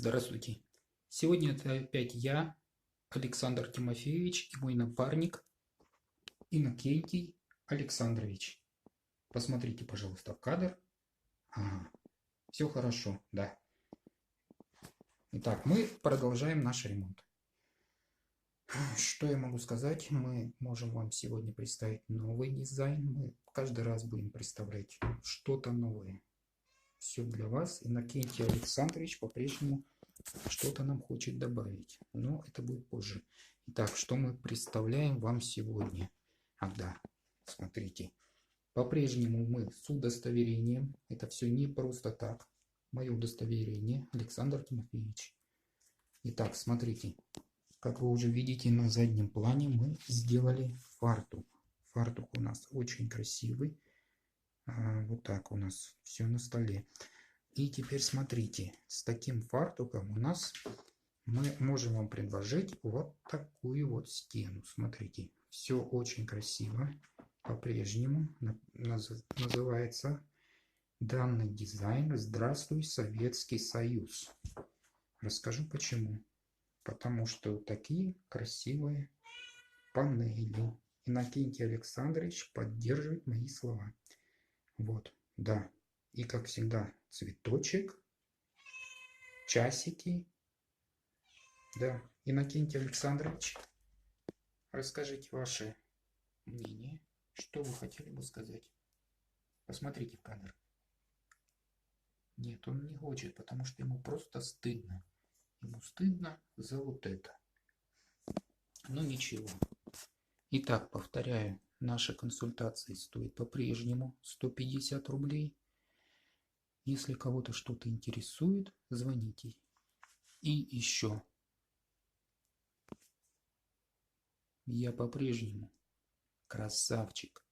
Здравствуйте. Сегодня это опять я, Александр Тимофеевич, и мой напарник Иннокентий Александрович. Посмотрите, пожалуйста, в кадр. Ага, все хорошо, да. Итак, мы продолжаем наш ремонт. Что я могу сказать? Мы можем вам сегодня представить новый дизайн. Мы каждый раз будем представлять что-то новое. Все для вас. Иннокентий Александрович по-прежнему что-то нам хочет добавить, но это будет позже. Итак, что мы представляем вам сегодня? Да, смотрите. По-прежнему мы с удостоверением. Это все не просто так. Мое удостоверение, Александр Тимофеевич. Итак, смотрите. Как вы уже видите, на заднем плане мы сделали фартук. Фартук у нас очень красивый. Вот так у нас все на столе. И теперь смотрите, с таким фартуком у нас мы можем вам предложить вот такую вот стену. Смотрите, все очень красиво. По-прежнему называется данный дизайн «Здравствуй, Советский Союз». Расскажу почему. Потому что такие красивые панели. Иннокентий Александрович поддерживает мои слова. Вот, да. И как всегда цветочек, часики. Да, Иннокентий Александрович, расскажите ваше мнение, что вы хотели бы сказать. Посмотрите в кадр. Нет, он не хочет, потому что ему просто стыдно. Ему стыдно за вот это. Ну ничего. Итак, повторяю, наши консультации стоят по-прежнему 150 рублей. Если кого-то что-то интересует, звоните. И еще. Я по-прежнему красавчик.